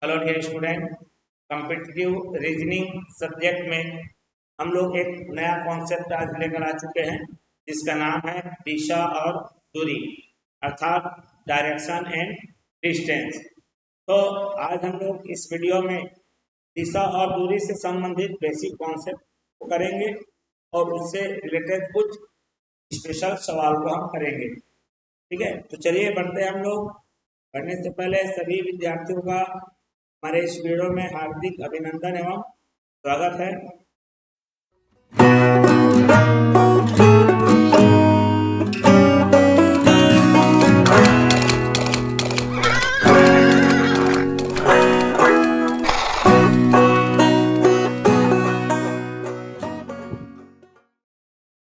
Hello dear student. Competitive reasoning subject में हम लोग एक नया कॉन्सेप्ट आज लेकर आ चुके हैं जिसका नाम है दिशा और दूरी अर्थात डायरेक्शन एंड डिस्टेंस। तो आज हम लोग इस वीडियो में दिशा और दूरी से संबंधित बेसिक कॉन्सेप्ट को करेंगे और उससे रिलेटेड कुछ स्पेशल सवाल को हम करेंगे। ठीक है, तो चलिए बढ़ते हैं हम लोग। पढ़ने से पहले सभी विद्यार्थियों का हमारे इस वीडियो में हार्दिक अभिनंदन एवं स्वागत है।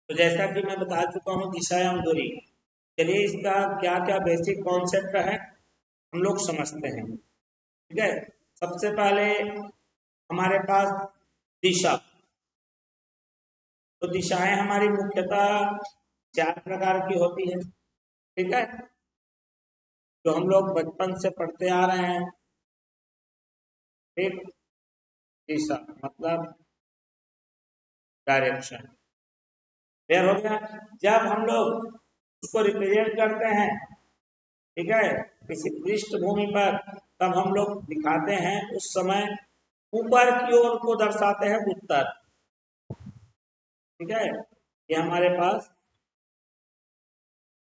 तो जैसा कि मैं बता चुका हूँ दिशा एवं दूरी, चलिए इसका क्या क्या बेसिक कॉन्सेप्ट है हम लोग समझते हैं। ठीक है, सबसे पहले हमारे पास दिशा। तो दिशाएं हमारी मुख्यतः 4 प्रकार की होती है। ठीक है, जो हम लोग बचपन से पढ़ते आ रहे हैं। एक दिशा मतलब डायरेक्शन, क्लियर हो गया। जब हम लोग उसको रिप्रेजेंट करते हैं, ठीक है, किसी पृष्ठभूमि पर, तब हम लोग दिखाते हैं उस समय ऊपर की ओर को दर्शाते हैं उत्तर। ठीक है, ये हमारे पास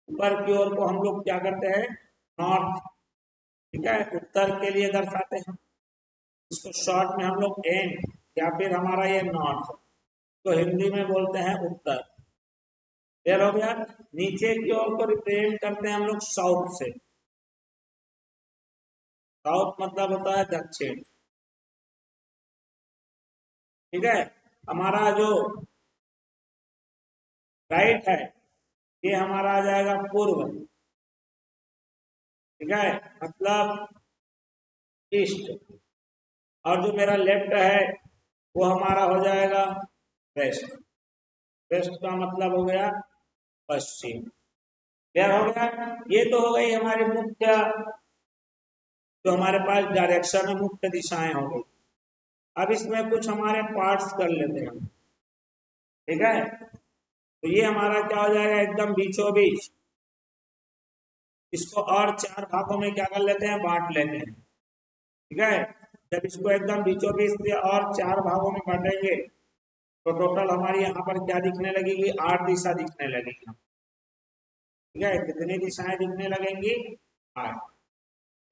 ऊपर की ओर को हम लोग क्या करते हैं, नॉर्थ। ठीक है, उत्तर के लिए दर्शाते हैं। इसको शॉर्ट में हम लोग एंड या फिर हमारा ये नॉर्थ, तो हिंदी में बोलते हैं उत्तर। क्लियर हो गया। नीचे की ओर को रिप्रेजेंट करते हैं हम लोग साउथ से। साउथ मतलब होता है दक्षिण। ठीक है, हमारा जो राइट है ये हमारा आ जाएगा पूर्व। ठीक है, मतलब ईस्ट। और जो मेरा लेफ्ट है वो हमारा हो जाएगा वेस्ट। वेस्ट का मतलब हो गया पश्चिम। क्लियर हो गया। ये तो हो गई हमारी मुख्य, जो हमारे पास डायरेक्शन है, मुख्य दिशाएं हो गई। अब इसमें कुछ हमारे पार्ट्स कर लेते हैं। ठीक है, तो ये हमारा क्या हो जाएगा, एकदम बीचों बीच। इसको और 4 भागों में क्या कर लेते हैं, बांट लेते हैं। ठीक है, जब इसको एकदम बीचों बीच से और 4 भागों में बांटेंगे तो टोटल हमारी यहाँ पर क्या दिखने लगेगी, 8 दिशा दिखने लगेगी। ठीक है, कितनी दिशाएं दिखने लगेंगी, 8।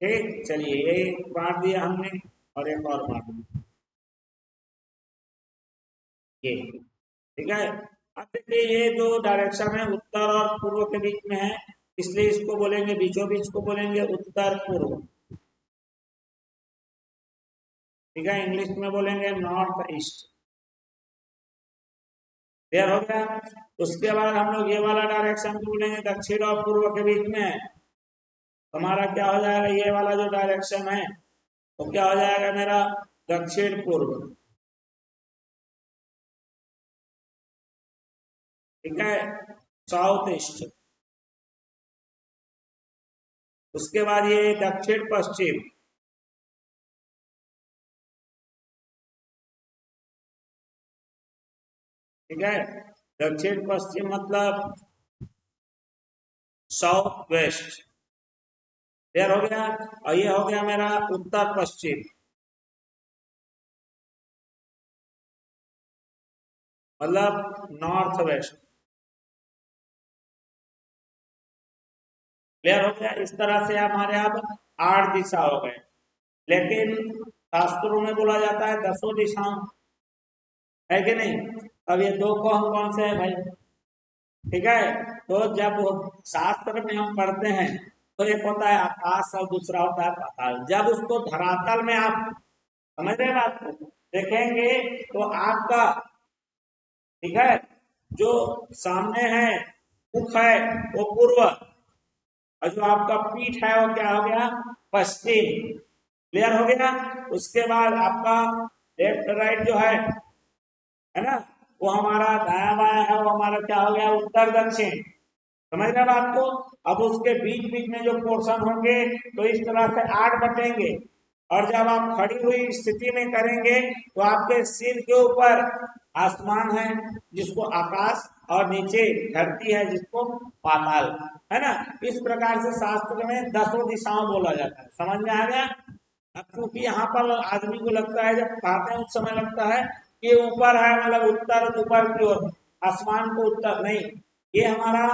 ठीक, चलिए ये बांट दिया हमने और एक और बांट दिया ये। ठीक है, अब देखिए ये जो डायरेक्शन है उत्तर और पूर्व के बीच में है, इसलिए इसको बोलेंगे, बीचों बीच को बोलेंगे उत्तर पूर्व। ठीक है, इंग्लिश में बोलेंगे नॉर्थ ईस्ट। क्लियर हो गया। उसके बाद हम लोग ये वाला डायरेक्शन बोलेंगे दक्षिण और पूर्व के बीच में। हमारा क्या हो जाएगा, ये वाला जो डायरेक्शन है तो क्या हो जाएगा मेरा, दक्षिण पूर्व। ठीक है, साउथ ईस्ट। उसके बाद ये दक्षिण पश्चिम। ठीक है, दक्षिण पश्चिम मतलब साउथ वेस्ट। क्लियर हो गया। और ये हो गया मेरा उत्तर पश्चिम, मतलब नॉर्थ वेस्ट। क्लियर हो गया। इस तरह से हमारे अब 8 दिशा हो गए, लेकिन शास्त्रों में बोला जाता है 10 दिशाओं, है कि नहीं। अब ये 2 कौन कौन से हैं भाई। ठीक है, तो जब शास्त्र में हम पढ़ते हैं तो एक होता है आकाश और दूसरा होता है पाताल। जब उसको धरातल में आप समझ रहे हैं बात को, देखेंगे तो आपका, ठीक है, जो सामने है मुख है वो पूर्व, और जो आपका पीठ है वो क्या हो गया, पश्चिम। क्लियर हो गया। उसके बाद आपका लेफ्ट राइट जो है ना, वो हमारा दाया बाया है, वो हमारा क्या हो गया, उत्तर दक्षिण। समझ रहे बात को। अब उसके बीच बीच में जो पोर्शन होंगे तो इस तरह से 8 बटेंगे। और जब आप खड़ी हुई स्थिति में करेंगे तो आपके सिर के ऊपर आसमान है जिसको आकाश, और नीचे धरती है जिसको पाताल, है ना। इस प्रकार से शास्त्र में 10 दिशाओं बोला जाता है। समझ में आ गया। अब क्योंकि यहाँ पर आदमी को लगता है, जब पढ़ाते हैं उस समय लगता है कि ऊपर है, मतलब उत्तर, ऊपर की ओर आसमान को उत्तर नहीं, ये हमारा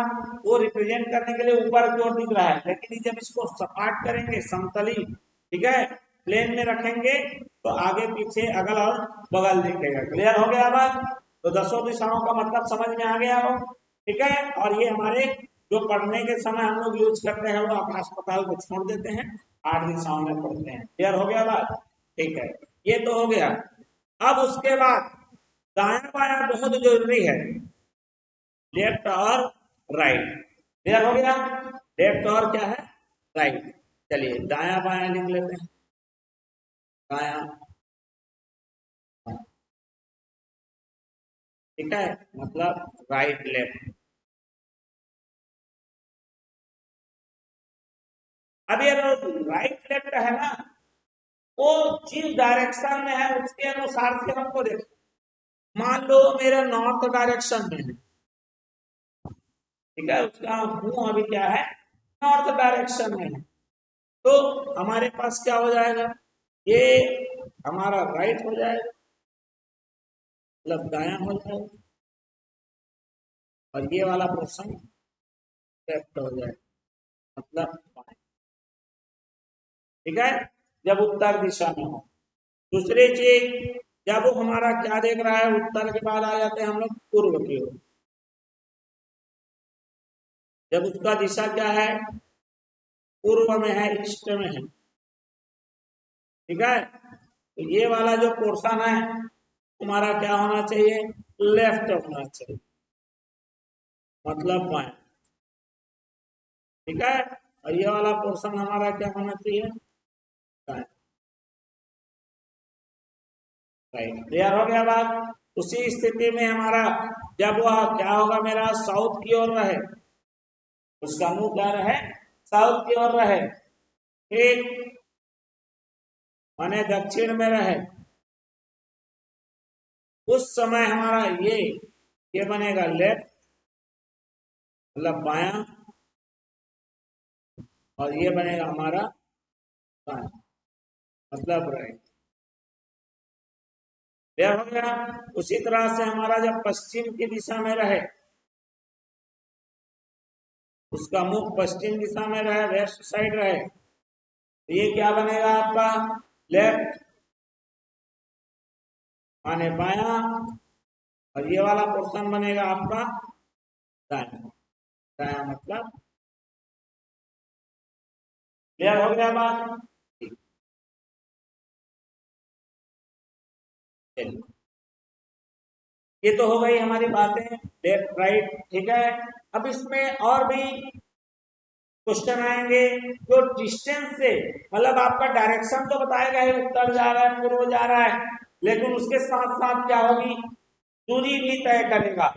वो रिप्रेजेंट करने के लिए ऊपर की ओर दिख रहा है। लेकिन जब इसको सपाट करेंगे, समतली, ठीक है, प्लेन में रखेंगे तो आगे पीछे अगल और बगल दिखेगा। क्लियर हो गया बात। तो 10 दिशाओं का मतलब समझ में आ गया हो, ठीक है। और ये हमारे जो पढ़ने के समय हम लोग यूज करते हैं वो आकाश पाताल को छोड़ देते हैं, 8 दिशाओं में पढ़ते हैं। क्लियर हो गया बात, ठीक है। ये तो हो गया। अब उसके बाद दाया बाया बहुत जरूरी है, लेफ्ट और राइट। क्लियर हो गया। लेफ्ट और क्या है, राइट। चलिए दाया बाया लिख लेते हैं। दाया, ठीक है, मतलब राइट लेफ्ट। अब ये राइट लेफ्ट है ना, वो जिस डायरेक्शन में है उसके अनुसार से हमको देखो। मान लो मेरा नॉर्थ डायरेक्शन में है, ठीक है, उसका मुंह अभी क्या है, नॉर्थ डायरेक्शन में है, तो हमारे पास क्या हो जाएगा, ये हमारा राइट हो जाएगा, मतलब दाया हो जाएगा, और ये वाला पोर्शन लेफ्ट हो जाएगा, मतलब बाएं। ठीक है, जब उत्तर दिशा में हो। दूसरी चीज, जब वो हमारा क्या देख रहा है, उत्तर के बाद आ जाते हैं हम लोग पूर्व की ओर। जब उसका दिशा क्या है, पूर्व में है, ईस्ट में है, ठीक है, तो ये वाला जो पोर्शन है हमारा क्या होना चाहिए, लेफ्ट होना चाहिए, मतलब बाएं। ठीक है, और ये वाला पोर्शन हमारा क्या होना चाहिए, दाएं। राइट, क्लियर हो गया बात। उसी स्थिति में हमारा जब वह क्या होगा, मेरा साउथ की ओर रहे, उसका मुंह क्या रहे, साउथ की ओर रहे, ठीक, माने दक्षिण में रहे, उस समय हमारा ये बनेगा लेफ्ट, मतलब बायां, और ये बनेगा हमारा दायां, मतलब राइट। क्लियर हो गया। उसी तरह से हमारा जब पश्चिम की दिशा में रहे, उसका मुख पश्चिम दिशा में रहे, वेस्ट साइड रहे, तो ये क्या बनेगा आपका, लेफ्ट माने बाया, और ये वाला पोर्शन बनेगा आपका दाया। दाया मतलब, क्लियर हो गया बात। ये तो हो गई हमारी बातें लेफ्ट राइट, ठीक है। अब इसमें और भी क्वेश्चन आएंगे जो डिस्टेंस से, मतलब आपका डायरेक्शन तो बताएगा ही, उत्तर जा रहा है, पूर्व जा रहा है, लेकिन उसके साथ साथ क्या होगी, दूरी भी तय करेगा।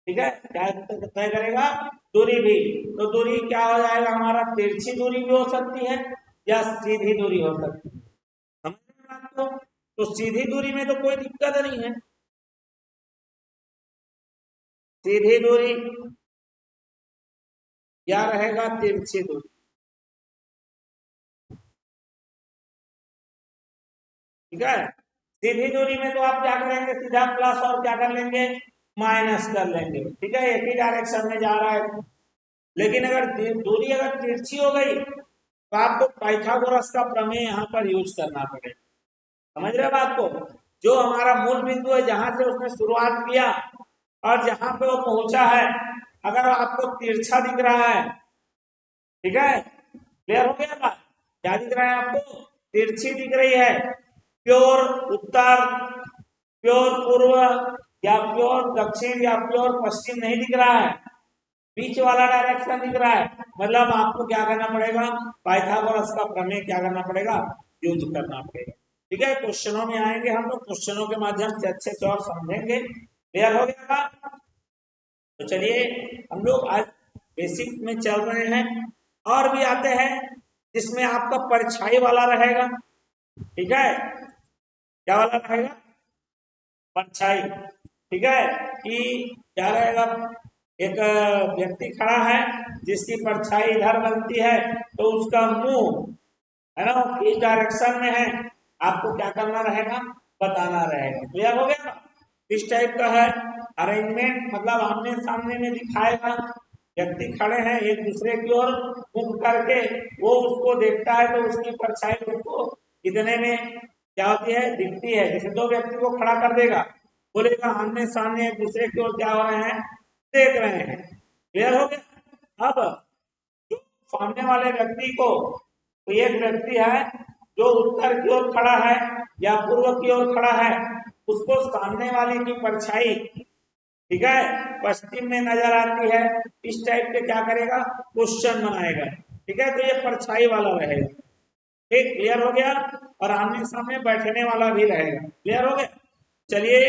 ठीक है, क्या तय करेगा, दूरी भी। तो दूरी क्या हो जाएगा हमारा, तिरछी दूरी भी हो सकती है या सीधी दूरी हो सकती है। समझ में बात को। तो सीधी दूरी में तो कोई दिक्कत नहीं है, सीधी दूरी या रहेगा तिरछी दूरी। ठीक है, सीधी दूरी में तो आप क्या करेंगे, सीधा प्लस और क्या कर लेंगे, माइनस कर लेंगे। ठीक है, एक ही डायरेक्शन में जा रहा है। लेकिन अगर दूरी अगर तिरछी हो गई तो आपको पाइथागोरस का प्रमेय यहाँ पर यूज करना पड़ेगा। समझ रहे बात को। जो हमारा मूल बिंदु है, जहां से उसने शुरुआत किया और जहां पे वो पहुंचा है, अगर आपको तिरछा दिख रहा है, ठीक है, क्लियर हो गया बात, क्या दिख रहा है आपको, तिरछी दिख रही है, प्योर उत्तर, प्योर पूर्व, या प्योर दक्षिण, या प्योर पश्चिम नहीं दिख रहा है, बीच वाला डायरेक्शन दिख रहा है, मतलब आपको क्या करना पड़ेगा, पाइथागोरस का प्रमेय क्या करना पड़ेगा, यूज करना पड़ेगा। ठीक है, क्वेश्चनों में आएंगे हम लोग, क्वेश्चनों के माध्यम से अच्छे से और समझेंगे। क्लियर हो गया। तो चलिए हम लोग आज बेसिक में चल रहे हैं, और भी आते हैं जिसमें आपका परछाई वाला रहेगा। ठीक है, क्या वाला रहेगा, परछाई। ठीक है, कि क्या रहेगा, एक व्यक्ति खड़ा है जिसकी परछाई इधर बनती है, तो उसका मुंह है ना वो किस डायरेक्शन में है, आपको क्या करना रहेगा, बताना रहेगा। क्लियर हो गया, इस टाइप का है अरेंजमेंट, मतलब आमने सामने में दिखाएगा, व्यक्ति खड़े हैं एक दूसरे की ओर मुख करके, वो उसको देखता है तो उसकी परछाई उसको इतने में क्या होती है, दिखती है। जैसे दो व्यक्ति को खड़ा कर देगा, बोलेगा आमने सामने एक दूसरे की ओर क्या हो रहे हैं, देख रहे हैं। क्लियर हो गया। अब जो सामने वाले व्यक्ति को, तो एक व्यक्ति है जो उत्तर की ओर खड़ा है या पूर्व की ओर खड़ा है, उसको सामने वाले की परछाई, ठीक है, पश्चिम में नजर आती है, इस टाइप के क्या करेगा, क्वेश्चन बनाएगा। ठीक है, तो ये परछाई वाला रहेगा। ठीक, क्लियर हो गया। और आमने सामने बैठने वाला भी रहेगा। क्लियर हो गया। चलिए,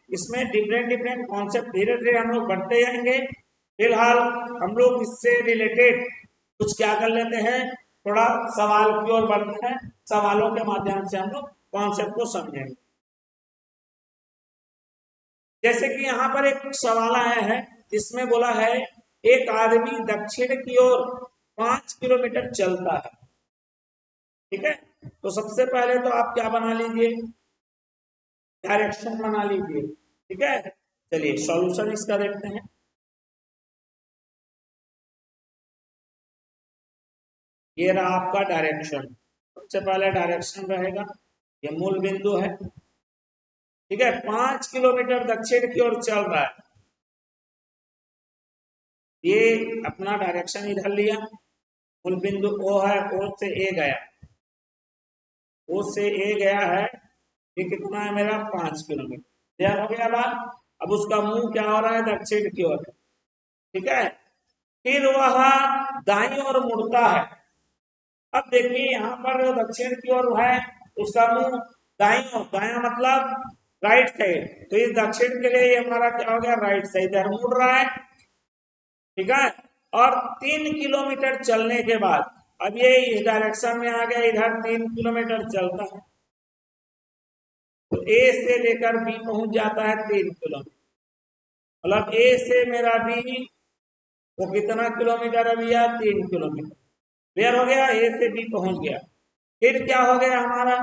इसमें डिफरेंट डिफरेंट कॉन्सेप्ट धीरे धीरे हम लोग बढ़ते जाएंगे। फिलहाल हम लोग इससे रिलेटेड कुछ क्या कर लेते हैं, थोड़ा सवाल की ओर बढ़ते हैं, सवालों के माध्यम से हम लोग कॉन्सेप्ट को समझेंगे। जैसे कि यहाँ पर एक सवाल आया है जिसमें बोला है एक आदमी दक्षिण की ओर 5 किलोमीटर चलता है। ठीक है, तो सबसे पहले तो आप क्या बना लीजिए, डायरेक्शन बना लीजिए। ठीक है, चलिए सॉल्यूशन इसका देखते हैं। ये रहा आपका डायरेक्शन, सबसे पहले डायरेक्शन रहेगा, ये मूल बिंदु है। ठीक है, 5 किलोमीटर दक्षिण की ओर चल रहा है, ये अपना डायरेक्शन इधर लिया, मूल बिंदु ओ है, ओ से ए गया, ओ से ए गया है, ये कितना है मेरा, 5 किलोमीटर। तैयार हो गया बात। अब उसका मुंह क्या हो रहा है, दक्षिण की ओर। ठीक है, फिर वह दाईं ओर मुड़ता है। अब देखिए यहाँ पर जो दक्षिण की ओर है, उसका मुंह दाईं ओर, दाया मतलब राइट साइड, तो इस दक्षिण के लिए ये हमारा क्या हो गया, राइट साइड, इधर मुड़ रहा है। ठीक है, और 3 किलोमीटर चलने के बाद अब ये इस डायरेक्शन में आ गया, इधर 3 किलोमीटर चलता है, तो ए से लेकर बी पहुंच जाता है 3 किलोमीटर। मतलब ए से मेरा बी, वो कितना किलोमीटर है भैया, 3 किलोमीटर। क्लियर हो गया, ए से बी पहुंच गया। फिर क्या हो गया हमारा,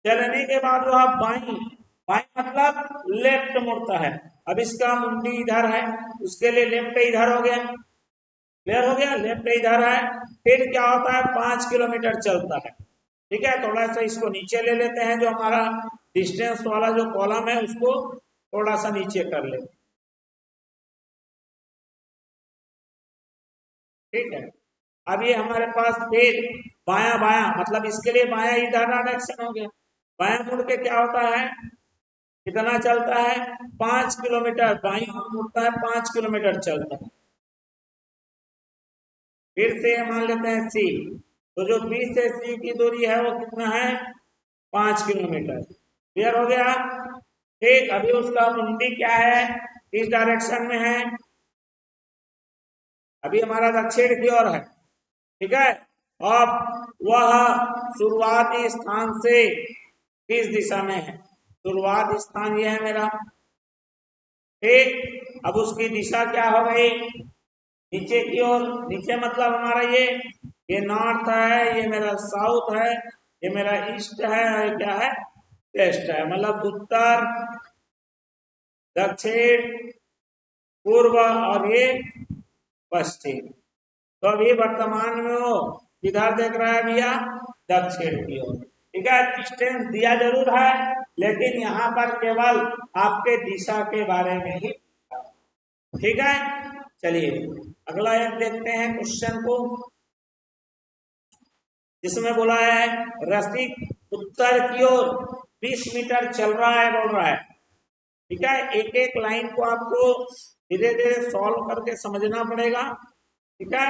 चलने के बाद वह बाई, बाई मतलब लेफ्ट मुड़ता है। अब इसका मुंडी इधर है, उसके लिए लेफ्ट इधर हो गया। क्लियर हो गया, लेफ्ट इधर है। फिर क्या होता है, 5 किलोमीटर चलता है। ठीक है, थोड़ा सा इसको नीचे ले लेते हैं, जो हमारा डिस्टेंस वाला जो कॉलम है उसको थोड़ा सा नीचे कर लेते हैं। ठीक है, अब ये हमारे पास फिर बाया बाया, मतलब इसके लिए बाया इधर डायरेक्शन हो गया, बाया मुड़ के क्या होता है, कितना चलता है, 5 किलोमीटर, बाई ओर मुड़ता है, 5 किलोमीटर चलता है। फिर से मान लेते हैं सी, तो जो बी से सी की दूरी है वो कितना है, 5 किलोमीटर। क्लियर हो गया। ठीक, अभी उसका मुंडी क्या है, इस डायरेक्शन में है, अभी हमारा दक्षिण की ओर है। ठीक है, अब वह शुरुआती स्थान से किस दिशा में है, शुरुआत स्थान ये है मेरा। ठीक, अब उसकी दिशा क्या हो गई, नीचे की ओर, नीचे मतलब हमारा ये नॉर्थ है, ये मेरा साउथ है, ये मेरा ईस्ट है, और ये क्या है, वेस्ट है, मतलब उत्तर, दक्षिण, पूर्व, और ये पश्चिम। तो अभी वर्तमान में वो किधर देख रहा है भैया, दक्षिण की ओर। ठीक है, डिस्टेंस दिया जरूर है, लेकिन यहाँ पर केवल आपके दिशा के बारे में ही। ठीक है, चलिए अगला एक देखते हैं क्वेश्चन को, जिसमें बोला है रसिक उत्तर की ओर 20 मीटर चल रहा है, बोल रहा है। ठीक है, एक एक लाइन को आपको धीरे धीरे सॉल्व करके समझना पड़ेगा। ठीक है,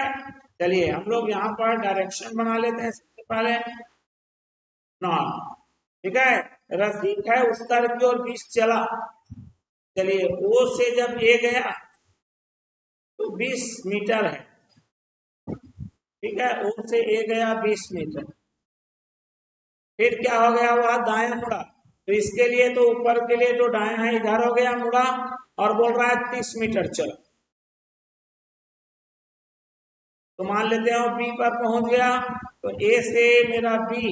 चलिए हम लोग यहाँ पर डायरेक्शन बना लेते हैं सबसे पहले, नॉर्थ। ठीक है, रसिक है उत्तर की ओर 20 चला, चलिए ओ से जब ए गया तो 20 मीटर है। ठीक है, ओ से ए गया 20 मीटर। फिर क्या हो गया, वह दायां मुड़ा, तो इसके लिए तो ऊपर के लिए जो दायां है इधर हो गया मुड़ा, और बोल रहा है 30 मीटर चलो। तो मान लेते हैं बी पर पहुंच गया, तो ए से मेरा बी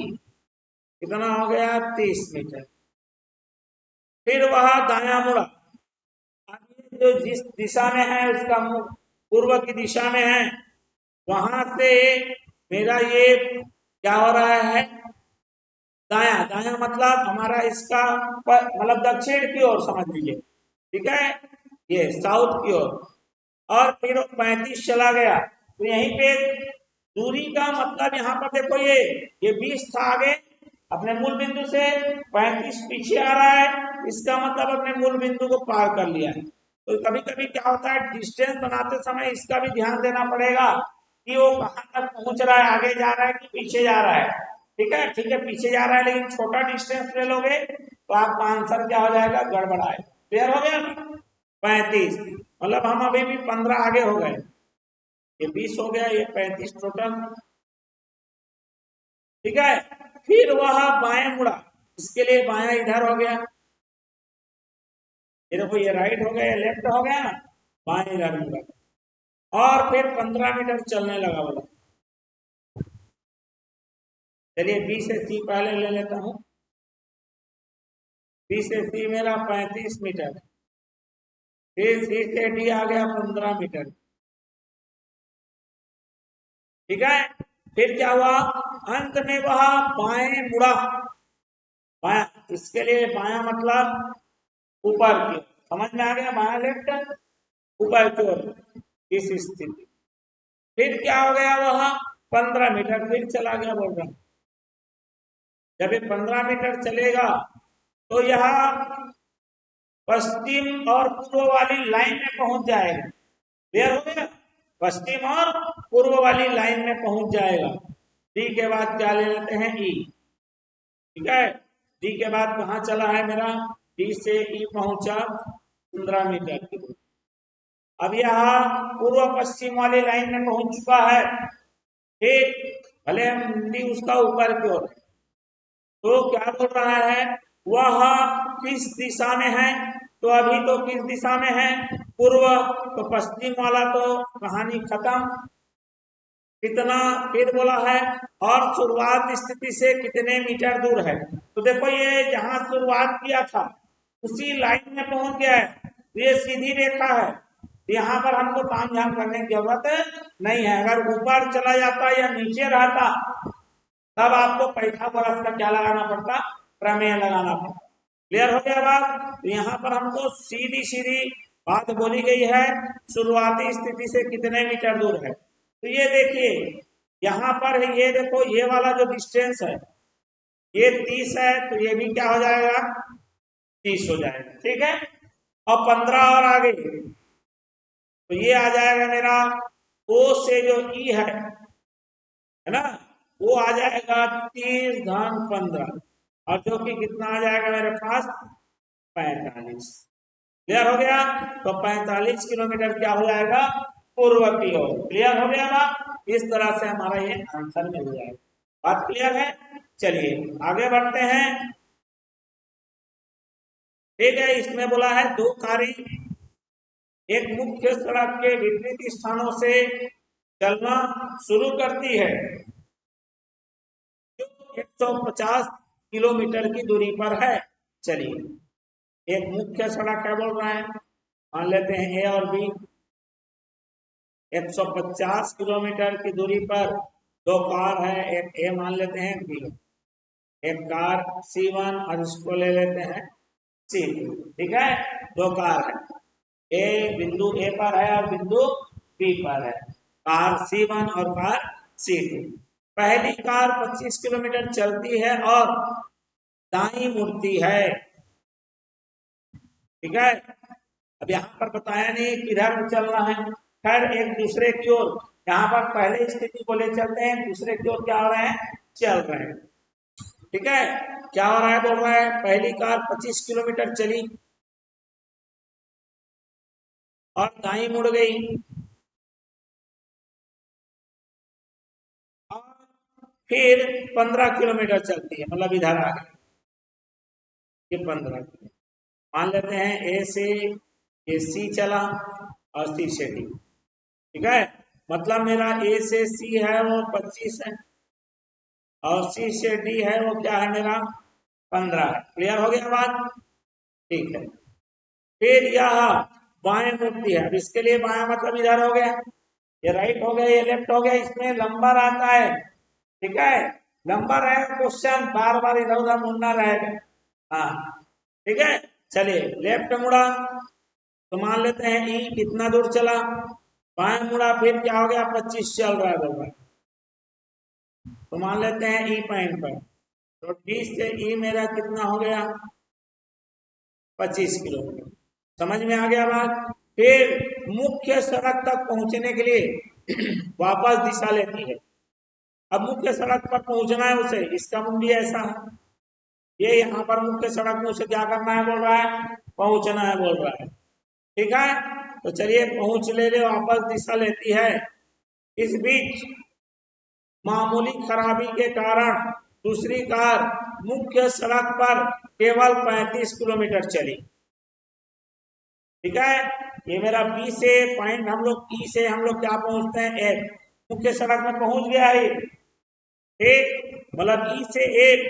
कितना हो गया 30 मीटर। फिर वह दायां मुड़ा, जो जिस दिशा में है उसका मुख पूर्व की दिशा में है, वहां से मेरा ये क्या हो रहा है, दाया दाया मतलब हमारा इसका मतलब दक्षिण की ओर समझ लीजिए, ठीक है, ये साउथ की ओर। और फिर 35 चला गया, तो यहीं पे दूरी का मतलब यहाँ पर देखो ये 20 था आगे अपने मूल बिंदु से, 35 पीछे आ रहा है, इसका मतलब अपने मूल बिंदु को पार कर लिया है। तो कभी कभी क्या होता है, डिस्टेंस बनाते समय इसका भी ध्यान देना पड़ेगा कि वो कहाँ तक पहुंच रहा है, आगे जा रहा है कि पीछे जा रहा है। ठीक है, ठीक है, पीछे जा रहा है लेकिन छोटा डिस्टेंस ले लोगे तो आपका आंसर क्या हो जाएगा, गड़बड़ाए। क्लियर हो गया, 35 मतलब हम अभी भी 15 आगे हो गए, ये 20 हो गया, ये 35 टोटल। ठीक है, फिर वह बाएं मुड़ा, इसके लिए बाया इधर हो गया, ये देखो ये राइट हो गया, ये लेफ्ट हो गया ना, बाएं इधर मुड़ा, और फिर 15 मीटर चलने लगा बोला। चलिए बी से सी पहले ले लेता हूं, बी से सी मेरा 35 मीटर, फिर सी से डी आ गया 15 मीटर। ठीक है, फिर क्या हुआ, अंत में वह बाएं मुड़ा, बाया, इसके लिए बाया मतलब ऊपर की, समझ में आ गया, बाया लेफ्ट ऊपर की ओर इस स्थिति। फिर क्या हो गया, वह 15 मीटर फिर चला गया बोल रहा हूं। जब ये 15 मीटर चलेगा तो यह पश्चिम और पूर्व वाली लाइन में पहुंच जाएगा। क्लियर हो गया, पश्चिम और पूर्व वाली लाइन में पहुंच जाएगा। डी के बाद क्या ले लेते हैं, ई। ठीक है, डी के बाद कहां चला है मेरा, डी से ई पहुंचा 15 मीटर की दूरी। अब यह पूर्व पश्चिम वाली लाइन में पहुंच चुका है, ठीक, भले हम डी उसका ऊपर की ओर है, तो क्या बोल रहा है, वह किस दिशा में है, तो अभी तो किस दिशा में है, पूर्व, तो पश्चिम वाला तो कहानी खत्म। कितना, फिर बोला है, और शुरुआत स्थिति से कितने मीटर दूर है, तो देखो ये जहां शुरुआत किया था उसी लाइन में पहुंच गया है, तो ये सीधी रेखा है, यहाँ पर हमको ताम झाम करने की जरूरत नहीं है। अगर ऊपर चला जाता या नीचे रहता तब आपको पाइथागोरस का क्या लगाना पड़ता, प्रमेय लगाना पड़ता। क्लियर हो गया बात, तो यहाँ पर हमको सीधी सीधी बात बोली गई है, शुरुआती स्थिति से कितने मीटर दूर है। तो ये देखिए यहाँ पर ये देखो ये वाला जो डिस्टेंस है ये 30 है, तो ये भी क्या हो जाएगा, 30 हो जाएगा। ठीक है, और 15 और आगे, तो ये आ जाएगा मेरा ओ से जो ई है ना, वो आ जाएगा 30 धन 15, और जो कि कितना आ जाएगा मेरे पास 45। क्लियर हो गया, तो 45 किलोमीटर क्या हो जाएगा, पूर्व की ओर। क्लियर हो गया बात, इस तरह से हमारा ये आंसर मिल जाएगा। बात क्लियर है, चलिए आगे बढ़ते हैं। ठीक है, इसमें बोला है दो कारें एक मुख्य सड़क के विपरीत स्थानों से चलना शुरू करती है, जो 150 किलोमीटर की दूरी पर है। चलिए एक मुख्य सड़क है बोल रहा है, मान लेते हैं ए और बी, 150 किलोमीटर की दूरी पर दो कार है, एक ए मान लेते हैं, बी, एक कार C1 और इसको ले लेते हैं C2। ठीक है, दो कार है, ए बिंदु ए पर है और बिंदु बी पर है, कार C1 और कार C2। पहली कार 25 किलोमीटर चलती है और दाई मुड़ती है। ठीक है, अब यहाँ पर बताया नहीं किधर चलना है, खैर एक दूसरे की ओर, यहाँ पर पहले स्थिति को ले चलते हैं, दूसरे की ओर क्या हो रहे हैं, चल रहे हैं। ठीक है, क्या हो रहा है, बोल रहा है पहली कार 25 किलोमीटर चली और दाई मुड़ गई, और फिर 15 किलोमीटर चलती है, मतलब इधर आ गए ये 15 किलोमीटर। मान लेते हैं ए से ये सी चला और सी से डी, ठीक है। मतलब मेरा ए से सी है वो 25 है और सी से डी है वो क्या है मेरा 15 है। क्लियर हो गया बात, ठीक है। फिर यह बाएं मुड़ दिया, अब इसके लिए बाएं मतलब इधर हो गया, ये राइट हो गया, ये लेफ्ट हो गया, इसमें नंबर आता है, ठीक है। नंबर है क्वेश्चन, बार बार इधर उधर मुड़ना रहेगा, हाँ ठीक है। चलिए लेफ्ट मुड़ा तो मान लेते हैं ई कितना दूर चला, बाएं मुड़ा फिर क्या हो गया 25 चल रहा है बोल रहा है, तो मान लेते हैं ई पॉइंट पर, तो डी से ई मेरा कितना हो गया 25 किलोमीटर। समझ में आ गया बात। फिर मुख्य सड़क तक पहुंचने के लिए वापस दिशा लेती है। अब मुख्य सड़क पर पहुंचना है उसे, इसका मुंडी ऐसा है, ये यहाँ पर मुख्य सड़क में उसे क्या करना है बोल रहा है, पहुंचना है बोल रहा है, ठीक है। तो चलिए पहुंच ले वापस दिशा लेती है। इस बीच मामूली खराबी के कारण दूसरी कार मुख्य सड़क पर केवल 35 किलोमीटर चली, ठीक है। ये मेरा बी से पॉइंट, हम लोग ई से हम लोग क्या पहुंचते हैं एफ, मुख्य सड़क में पहुंच गया है एक, मतलब ई से एक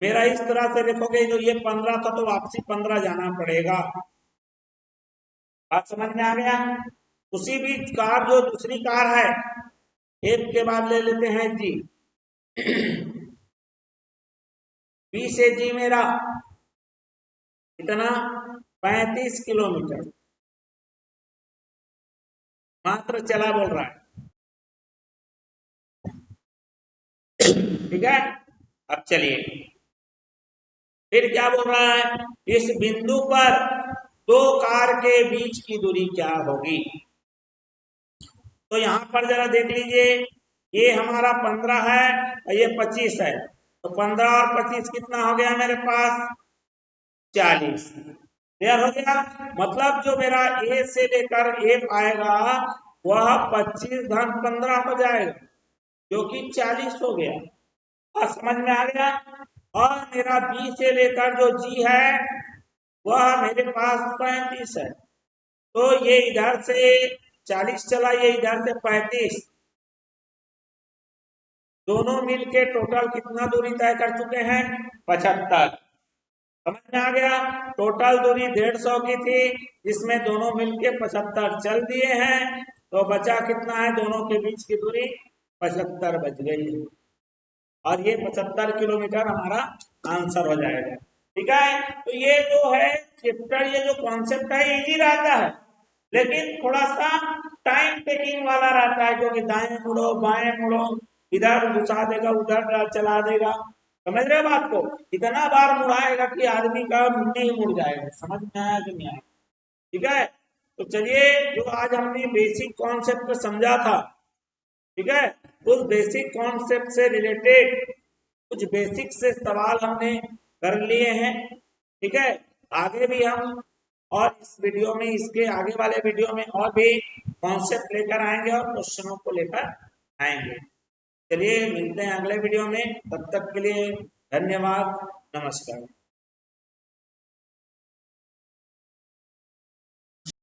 मेरा इस तरह से देखोगे, जो ये 15 था तो वापसी 15 जाना पड़ेगा। बात समझ में आ गया। उसी बीच कार जो दूसरी कार है, एफ के बाद ले लेते हैं जी, बी से जी मेरा इतना 35 किलोमीटर मात्र चला बोल रहा है, ठीक है। अब चलिए फिर क्या बोल रहा है, इस बिंदु पर दो कार के बीच की दूरी क्या होगी। तो यहां पर जरा देख लीजिए, ये हमारा 15 है और ये 25 है, तो 15 और 25 कितना हो गया मेरे पास 40। क्लियर हो गया। मतलब जो मेरा ए से लेकर एफ आएगा वह 25 धन 15 हो जाएगा, जो कि 40 हो गया। और समझ में आ गया। और मेरा बी से लेकर जो जी है वह मेरे पास 35 है, तो ये इधर से 40 चला, ये इधर से 35, दोनों मिलके टोटल कितना दूरी तय कर चुके हैं 75। समझ में आ गया। टोटल दूरी 150 की थी, जिसमें दोनों मिलके 75 चल दिए हैं, तो बचा कितना है, दोनों के बीच की दूरी 75 बच गई है, और ये 75 किलोमीटर हमारा आंसर हो जाएगा, ठीक है। तो ये जो है चैप्टर, ये जो कॉन्सेप्ट है इजी रहता है, लेकिन थोड़ा सा टाइम टेकिंग वाला रहता है, क्योंकि दाएं मुड़ो बाएं मुड़ो, इधर घुसा देगा उधर चला देगा, समझ रहे हो बात को। इतना बार मुड़ाएगा कि आदमी का मुंडी ही मुड़ जाएगा। समझ में आया कि नहीं आया, ठीक है। तो चलिए जो आज हमने बेसिक कॉन्सेप्ट समझा था, ठीक है, उस बेसिक कॉन्सेप्ट से रिलेटेड कुछ बेसिक से सवाल हमने कर लिए हैं, ठीक है। आगे भी हम और इस वीडियो में, इसके आगे वाले वीडियो में और भी कॉन्सेप्ट लेकर आएंगे और क्वेश्चनों को लेकर आएंगे। चलिए मिलते हैं अगले वीडियो में, तब तक के लिए धन्यवाद, नमस्कार।